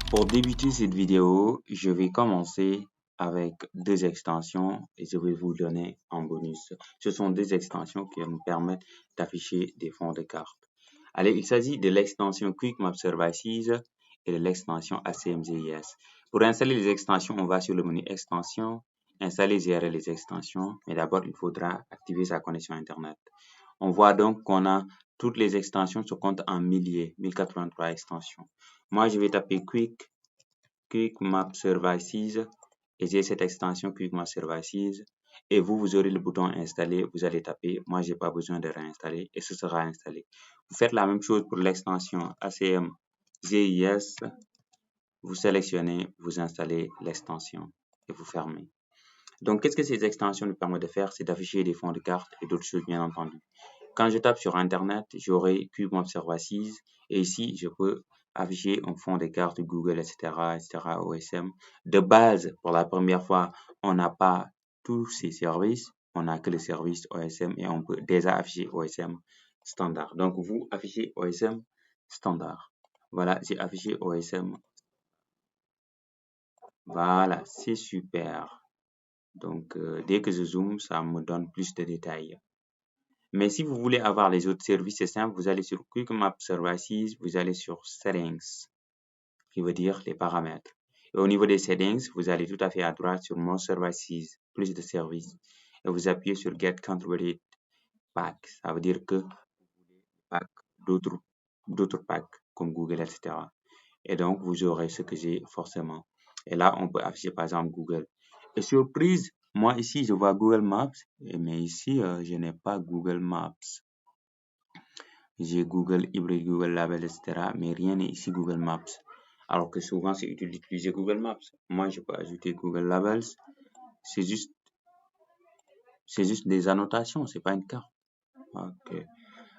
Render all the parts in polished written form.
Pour débuter cette vidéo, je vais commencer avec deux extensions et je vais vous donner en bonus. Ce sont deux extensions qui nous permettent d'afficher des fonds de carte. Allez, il s'agit de l'extension Quick Map Services et de l'extension ACMZIS. Pour installer les extensions, on va sur le menu Extensions, installer, gérer les extensions, mais d'abord il faudra activer sa connexion Internet. On voit donc qu'on a toutes les extensions se comptent en milliers, 1083 extensions. Moi, je vais taper Quick Map Services et j'ai cette extension Quick Map Services. Et vous aurez le bouton installer, vous allez taper. Moi, j'ai pas besoin de réinstaller et ce sera installé. Vous faites la même chose pour l'extension ACM GIS. Vous sélectionnez, vous installez l'extension et vous fermez. Donc, qu'est-ce que ces extensions nous permettent de faire? C'est d'afficher des fonds de carte et d'autres choses, bien entendu. Quand je tape sur Internet, j'aurai Quick Map Services et ici, je peux afficher un fond de carte Google, etc., OSM. De base, pour la première fois, on n'a pas tous ces services. On n'a que le service OSM et on peut déjà afficher OSM standard. Donc, vous affichez OSM standard. Voilà, j'ai affiché OSM. Voilà, c'est super. Donc, dès que je zoome, ça me donne plus de détails. Mais si vous voulez avoir les autres services, c'est simple, vous allez sur Quick Map Services, vous allez sur Settings, qui veut dire les paramètres. Et au niveau des settings, vous allez tout à fait à droite sur More Services, plus de services. Et vous appuyez sur Get Converted Pack. Ça veut dire que pack d'autres packs comme Google, etc. Et donc, vous aurez ce que j'ai forcément. Et là, on peut afficher par exemple Google. Et surprise, moi ici, je vois Google Maps, mais ici, je n'ai pas Google Maps. J'ai Google Hybrid, Google Label, etc. Mais rien n'est ici Google Maps. Alors que souvent, c'est utile d'utiliser Google Maps. Moi, je peux ajouter Google Labels. C'est juste des annotations, c'est pas une carte. Ok.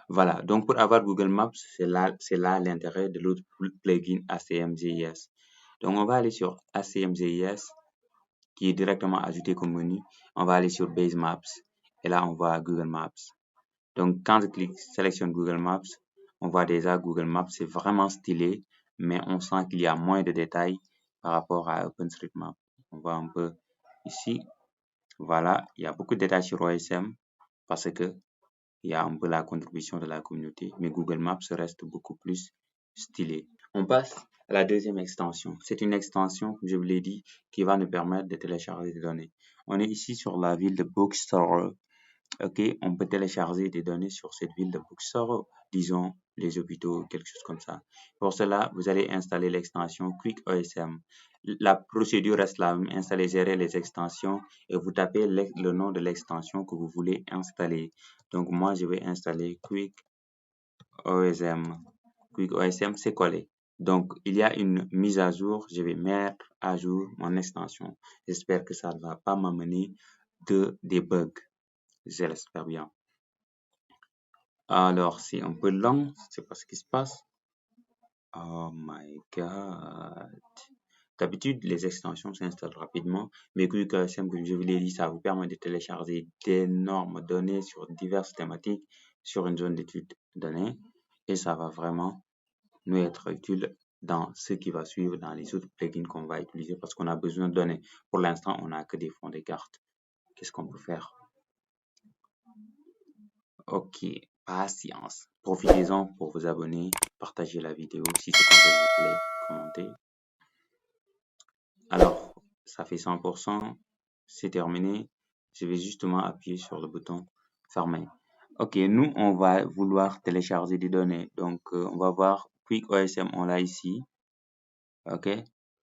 Voilà. Donc, pour avoir Google Maps, c'est là l'intérêt de l'autre plugin ACMGIS. Donc, on va aller sur ACMGIS, qui est directement ajouté comme menu. On va aller sur Base Maps. Et là, on voit Google Maps. Donc, quand je sélectionne Google Maps, on voit déjà Google Maps, c'est vraiment stylé, mais on sent qu'il y a moins de détails par rapport à OpenStreetMap. On voit un peu ici, voilà, il y a beaucoup de détails sur OSM parce que il y a un peu la contribution de la communauté, mais Google Maps reste beaucoup plus stylé. On passe à la deuxième extension. C'est une extension, comme je vous l'ai dit, qui va nous permettre de télécharger des données. On est ici sur la ville de Bookstore. Ok, on peut télécharger des données sur cette ville de Bookstore, disons les hôpitaux, quelque chose comme ça. Pour cela, vous allez installer l'extension Quick OSM. La procédure reste la même, installer, gérer les extensions et vous tapez le nom de l'extension que vous voulez installer. Donc moi, je vais installer Quick OSM. Quick OSM, c'est collé. Donc, il y a une mise à jour. Je vais mettre à jour mon extension. J'espère que ça ne va pas m'amener des bugs. Je l'espère bien. Alors, c'est un peu long, c'est pas ce qui se passe. Oh my god. D'habitude, les extensions s'installent rapidement, mais QuickOSM, comme je vous l'ai dit, ça vous permet de télécharger d'énormes données sur diverses thématiques sur une zone d'étude donnée et ça va vraiment nous être utile dans ce qui va suivre dans les autres plugins qu'on va utiliser parce qu'on a besoin de données. Pour l'instant, on n'a que des fonds de cartes. Qu'est-ce qu'on peut faire? Ok, patience. Profitez-en pour vous abonner, partager la vidéo si ce contenu vous plaît, commentez. Alors, ça fait 100%, c'est terminé. Je vais justement appuyer sur le bouton fermer. Ok, nous, on va vouloir télécharger des données. Donc, on va voir Quick OSM, on l'a ici. Ok.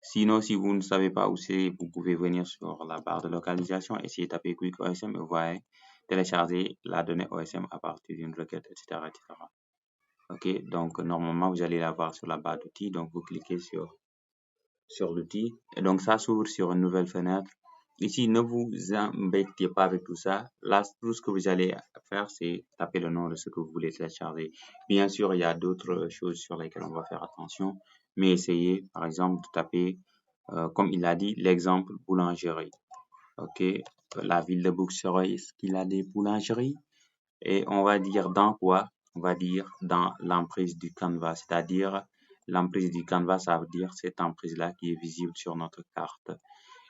Sinon, si vous ne savez pas où c'est, vous pouvez venir sur la barre de localisation, essayer de taper Quick OSM et vous voyez télécharger la donnée OSM à partir d'une requête, etc., etc. Ok, donc normalement vous allez l'avoir sur la barre d'outils, donc vous cliquez sur l'outil et donc ça s'ouvre sur une nouvelle fenêtre. Ici, ne vous embêtez pas avec tout ça. Là, tout ce que vous allez faire, c'est taper le nom de ce que vous voulez télécharger. Bien sûr, il y a d'autres choses sur lesquelles on va faire attention, mais essayez, par exemple, de taper, comme il a dit, l'exemple boulangerie. Ok, la ville de Bookstore, est-ce qu'il a des boulangeries? Et on va dire dans quoi? On va dire dans l'emprise du canvas, c'est-à-dire L'emprise du canvas, ça veut dire cette emprise-là qui est visible sur notre carte.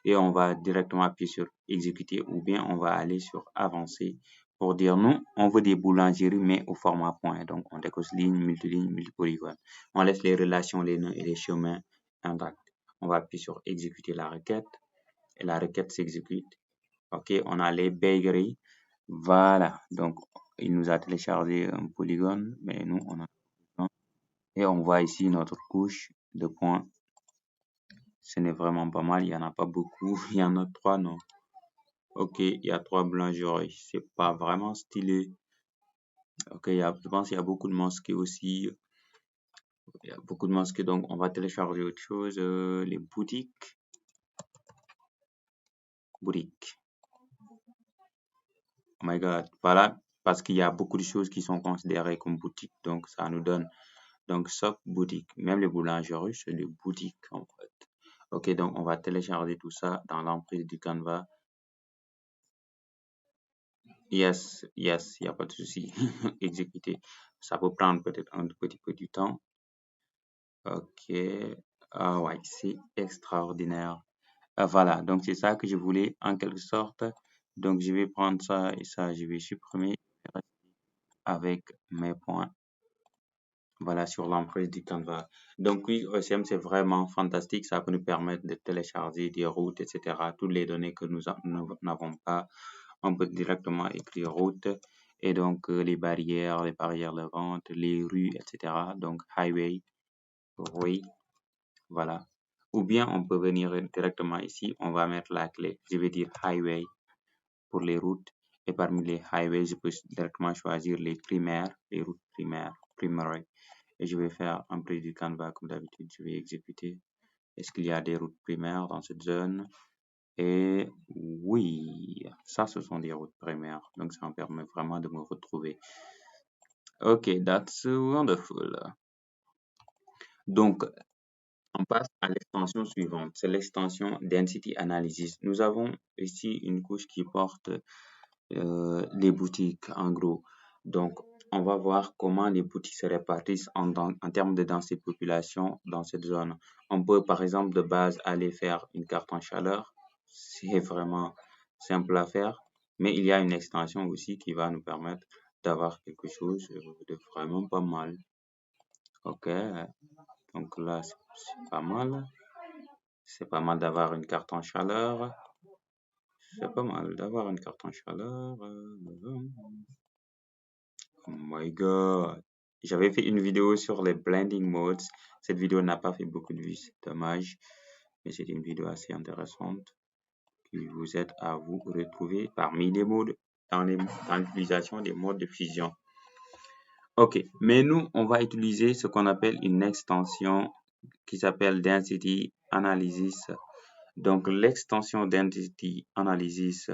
Et on va directement appuyer sur exécuter ou bien on va aller sur avancer pour dire non, on veut des boulangeries mais au format point. Donc on décoche ligne, multipolygone. On laisse les relations, les nœuds et les chemins intacts. On va appuyer sur exécuter la requête et la requête s'exécute. Ok, on a les bakeries. Voilà, donc il nous a téléchargé un polygone, mais nous on a et on voit ici notre couche de points. Ce n'est vraiment pas mal, il n'y en a pas beaucoup, il y en a 3, non. Ok, il y a 3 boulangeries, c'est pas vraiment stylé. Ok, je pense qu'il y a beaucoup de mosquées aussi. Il y a beaucoup de mosquées, donc on va télécharger autre chose. Les boutiques. Boutique. Oh my god, voilà, parce qu'il y a beaucoup de choses qui sont considérées comme boutiques, donc ça nous donne donc shop boutique. Même les boulangeries, c'est des boutiques en fait. Ok, donc on va télécharger tout ça dans l'emprise du Canva. Yes, yes, il n'y a pas de souci. Exécuter. Ça peut prendre peut-être un petit peu du temps. Ok. Ah ouais, c'est extraordinaire. Ah, voilà, donc c'est ça que je voulais en quelque sorte. Donc je vais prendre ça et ça, je vais supprimer avec mes points. Voilà, sur l'emprise du Canva. Donc oui, OSM, c'est vraiment fantastique. Ça peut nous permettre de télécharger des routes, etc. Toutes les données que nous n'avons pas, on peut directement écrire route. Et donc les barrières de vente, les rues, etc. Donc highway, oui, voilà. Ou bien on peut venir directement ici, on va mettre la clé. Je vais dire highway pour les routes. Et parmi les highways, je peux directement choisir les primaires, les routes primaires, primary. Et je vais faire un prix du Canva comme d'habitude. Je vais exécuter. Est-ce qu'il y a des routes primaires dans cette zone? Et oui, ça, ce sont des routes primaires. Donc, ça me permet vraiment de me retrouver. Ok, that's wonderful. Donc, on passe à l'extension suivante. C'est l'extension Density Analysis. Nous avons ici une couche qui porte les boutiques en gros. Donc, on va voir comment les boutiques se répartissent en termes de densité de population dans cette zone. On peut par exemple de base aller faire une carte en chaleur. C'est vraiment simple à faire. Mais il y a une extension aussi qui va nous permettre d'avoir quelque chose de vraiment pas mal. Ok, donc là c'est pas mal. C'est pas mal d'avoir une carte en chaleur. C'est pas mal d'avoir une carte en chaleur. Oh my god. J'avais fait une vidéo sur les blending modes. Cette vidéo n'a pas fait beaucoup de vues, c'est dommage. Mais c'est une vidéo assez intéressante qui vous aide à vous retrouver parmi les modes dans l'utilisation des modes de fusion. Ok, mais nous, on va utiliser ce qu'on appelle une extension qui s'appelle Density Analysis. Donc, l'extension Density Analysis,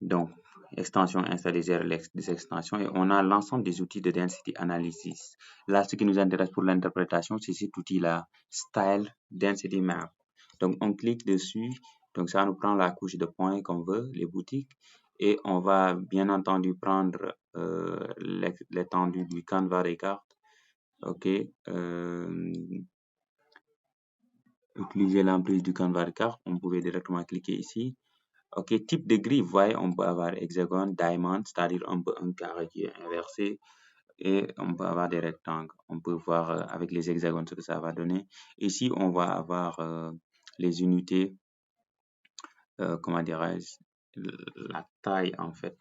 donc, extension installer des extensions et on a l'ensemble des outils de density analysis. Là, ce qui nous intéresse pour l'interprétation, c'est cet outil-là, Style Density Map. Donc, on clique dessus. Donc, ça nous prend la couche de points qu'on veut, les boutiques. Et on va bien entendu prendre l'étendue du canevas des cartes. OK. Utiliser l'emprise du canevas des cartes. On pouvait directement cliquer ici. Ok, type de grille, vous voyez, on peut avoir hexagone, diamond, c'est-à-dire un carré qui est inversé et on peut avoir des rectangles. On peut voir avec les hexagones ce que ça va donner. Ici, on va avoir les unités, comment dirais-je, la taille en fait,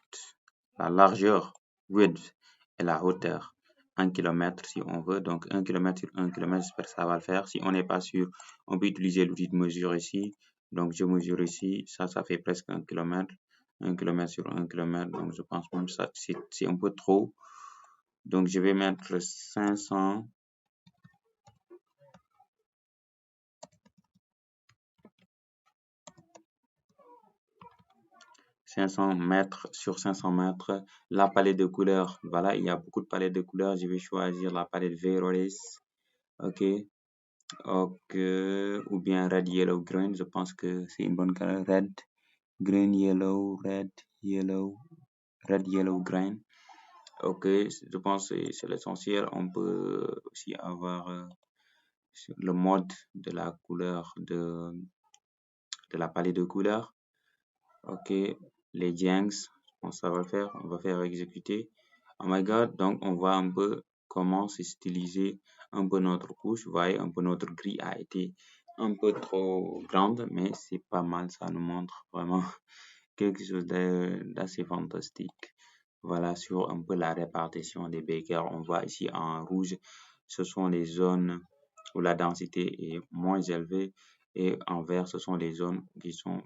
la largeur, width et la hauteur. 1 km si on veut, donc 1 km sur 1 km, j'espère que ça va le faire. Si on n'est pas sûr, on peut utiliser l'outil de mesure ici. Donc je mesure ici, ça fait presque 1 km. 1 km sur 1 km, donc je pense même que ça c'est un peu trop. Donc je vais mettre 500. 500 mètres sur 500 mètres. La palette de couleurs, voilà, il y a beaucoup de palettes de couleurs. Je vais choisir la palette Verolis. Ok. Ok. Ou bien Red, Yellow, Green. Je pense que c'est une bonne couleur. Red, Green, Yellow, Red, Yellow, Red, Yellow, Green. Ok, je pense que c'est l'essentiel. On peut aussi avoir le mode de la couleur de la palette de couleurs. Ok, les janks, je pense que ça va le faire. On va faire exécuter. Oh my god, donc on voit un peu comment c'est stylisé un peu notre couche. Vous voyez, un peu notre grille a été un peu trop grande, mais c'est pas mal. Ça nous montre vraiment quelque chose d'assez fantastique. Voilà sur un peu la répartition des bakers. On voit ici en rouge, ce sont les zones où la densité est moins élevée et en vert, ce sont les zones qui sont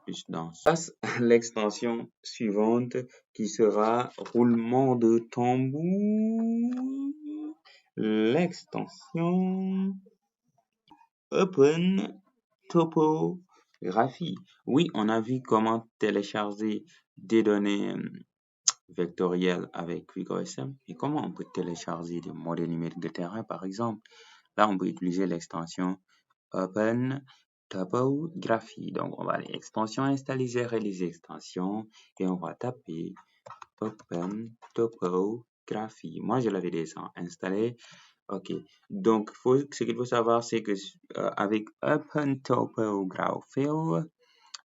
plus denses. Passe à l'extension suivante qui sera roulement de tambour. L'extension Open Topographie. Oui, on a vu comment télécharger des données vectorielles avec QuickOSM et comment on peut télécharger des modèles numériques de terrain, par exemple. Là, on peut utiliser l'extension Open Topographie. Donc, on va aller extension, installer, gérer les extensions et on va taper Open Topographie. Moi, je l'avais déjà installé. Ok. Donc, ce qu'il faut savoir, c'est que avec Open Topography,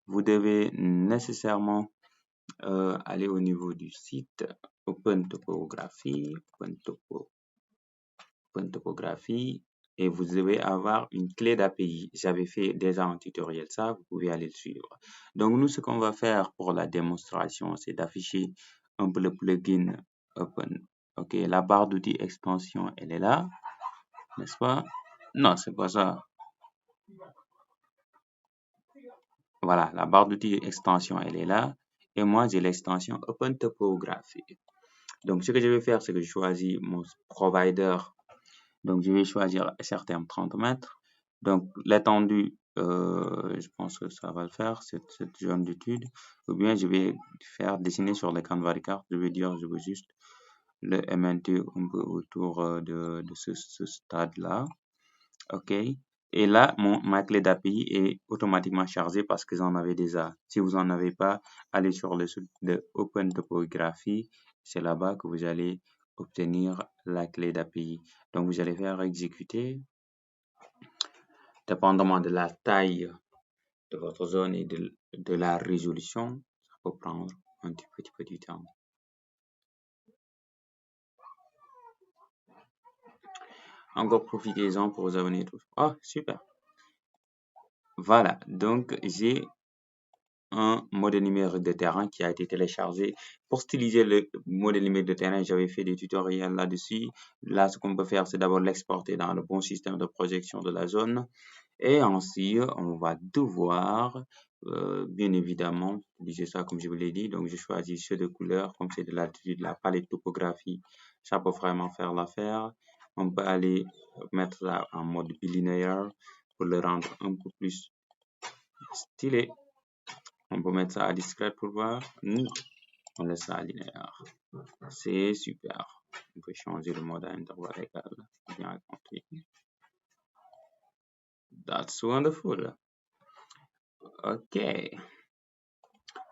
vous devez nécessairement aller au niveau du site Open Topography, Open Topographie, et vous devez avoir une clé d'API. J'avais fait déjà un tutoriel ça, vous pouvez aller le suivre. Donc nous, ce qu'on va faire pour la démonstration, c'est d'afficher un peu le plugin Open. Ok, la barre d'outils extension, elle est là, n'est-ce pas? Non, c'est pas ça. Voilà, la barre d'outils extension, elle est là. Et moi, j'ai l'extension Open Topography. Donc, ce que je vais faire, c'est que je choisis mon provider. Donc, je vais choisir certains 30 mètres. Donc, l'étendue, je pense que ça va le faire, cette zone d'étude. Ou bien, je vais faire dessiner sur le canevas de carte. Je vais dire, je veux juste le MNT un peu autour de ce stade-là. OK. Et là, ma clé d'API est automatiquement chargée parce que j'en avais déjà. Si vous n'en avez pas, allez sur le site de Open Topography. C'est là-bas que vous allez obtenir la clé d'API. Donc, vous allez faire exécuter. Dépendamment de la taille de votre zone et de la résolution, ça peut prendre un petit peu du temps. Encore profitez-en pour vous abonner tous. Oh, super. Voilà. Donc, j'ai un modèle numérique de terrain qui a été téléchargé. Pour styliser le modèle numérique de terrain, j'avais fait des tutoriels là-dessus. Là, ce qu'on peut faire, c'est d'abord l'exporter dans le bon système de projection de la zone. Et ensuite, on va devoir, bien évidemment, utiliser ça comme je vous l'ai dit. Donc, je choisis ceux de couleur, comme c'est de l'altitude, la palette topographie. Ça peut vraiment faire l'affaire. On peut aller mettre ça en mode bilinéaire pour le rendre un peu plus stylé. On peut mettre ça à discret pour voir. Non, on laisse ça à linéaire. C'est super. On peut changer le mode à intervalle égal. Bien compris. That's wonderful. OK.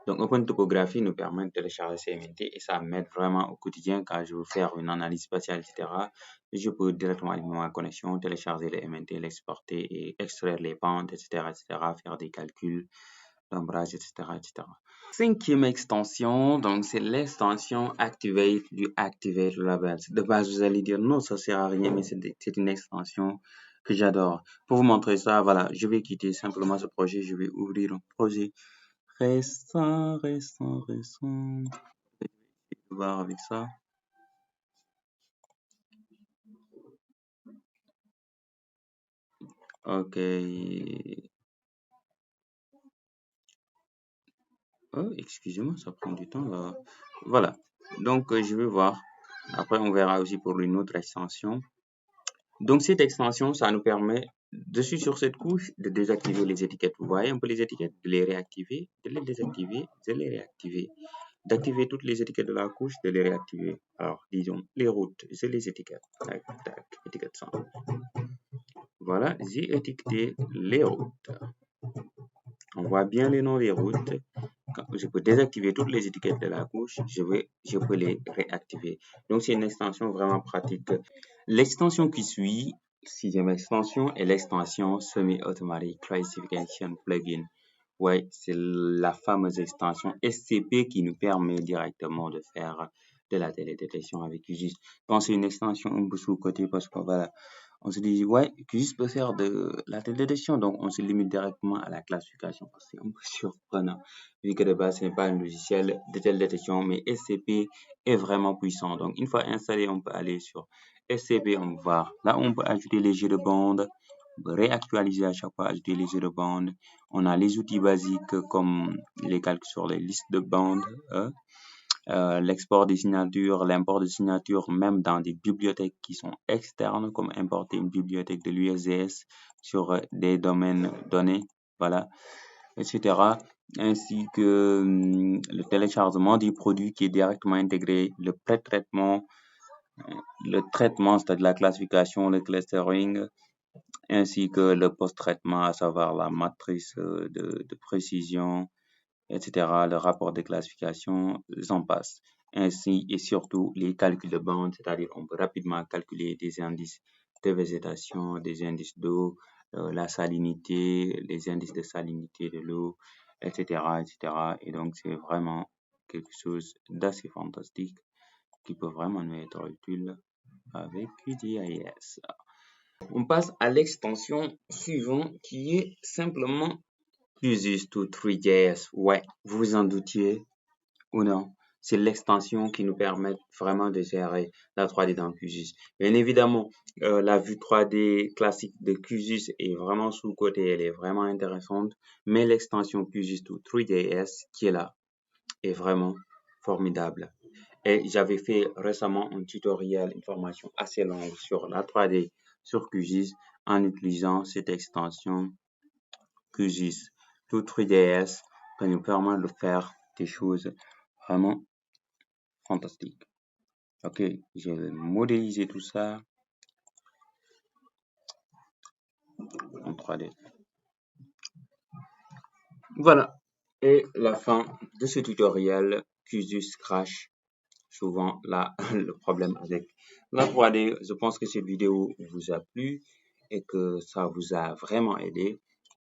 Donc, Open Topographie nous permet de télécharger CMNT et ça m'aide vraiment au quotidien quand je veux faire une analyse spatiale, etc. Je peux directement avec ma connexion télécharger les MNT, l'exporter et extraire les pentes, etc., faire des calculs d'ombrage, etc., etc. Cinquième extension, donc c'est l'extension Activate du Activate Labels. De base, vous allez dire non, ça sert à rien, mais c'est une extension que j'adore. Pour vous montrer ça, voilà, je vais quitter simplement ce projet, je vais ouvrir un projet récent. Je vais voir avec ça. Ok. Oh, excusez-moi, ça prend du temps là. Voilà. Donc, je vais voir. Après, on verra aussi pour une autre extension. Donc, cette extension, ça nous permet, dessus sur cette couche, de désactiver les étiquettes. Vous voyez un peu les étiquettes, de les réactiver, de les désactiver, de les réactiver, d'activer toutes les étiquettes de la couche, de les réactiver. Alors, disons, les routes, c'est les étiquettes. Tac, tac, étiquette 100. Voilà, j'ai étiqueté les routes. On voit bien les noms des routes je peux désactiver toutes les étiquettes de la couche, je peux les réactiver. Donc, c'est une extension vraiment pratique. L'extension qui suit, sixième extension, est l'extension Semi-Automatic Classification Plugin. Ouais, c'est la fameuse extension SCP qui nous permet directement de faire de la télédétection avec QGIS. Bon, c'est une extension un peu sous-cotée parce que voilà, on se dit, ouais, QGIS peut faire de la télédétection, donc on se limite directement à la classification. C'est un peu surprenant, vu que de base, ce n'est pas un logiciel de télédétection, mais SCP est vraiment puissant. Donc, une fois installé, on peut aller sur SCP, on va voir. Là, on peut ajouter les jeux de bande, réactualiser à chaque fois, ajouter les jeux de bande. On a les outils basiques comme les calculs sur les listes de bandes, l'export des signatures, l'import des signatures, même dans des bibliothèques qui sont externes, comme importer une bibliothèque de l'USDS sur des domaines donnés, voilà, etc. Ainsi que le téléchargement du produit qui est directement intégré, le pré-traitement, le traitement, c'est-à-dire la classification, le clustering, ainsi que le post-traitement, à savoir la matrice de précision, etc., le rapport de classification, j'en passe. Ainsi et surtout les calculs de bande, c'est-à-dire on peut rapidement calculer des indices de végétation, des indices d'eau, la salinité, les indices de salinité de l'eau, etc., etc. Et donc c'est vraiment quelque chose d'assez fantastique qui peut vraiment nous être utile avec QGIS. On passe à l'extension suivante qui est simplement QGIS to 3JS. Ouais, vous vous en doutiez ou non? C'est l'extension qui nous permet vraiment de gérer la 3D dans QGIS. Bien évidemment, la vue 3D classique de QGIS est vraiment sous-cotée, elle est vraiment intéressante, mais l'extension QGIS to 3JS qui est là est vraiment formidable. Et j'avais fait récemment un tutoriel, une formation assez longue sur la 3D sur QGIS en utilisant cette extension QGIS to 3DS qui nous permet de faire des choses vraiment fantastiques. Ok, j'ai modélisé tout ça en 3D. Voilà, et la fin de ce tutoriel. QGIS crash. Souvent là, le problème avec la 3D. Je pense que cette vidéo vous a plu et que ça vous a vraiment aidé.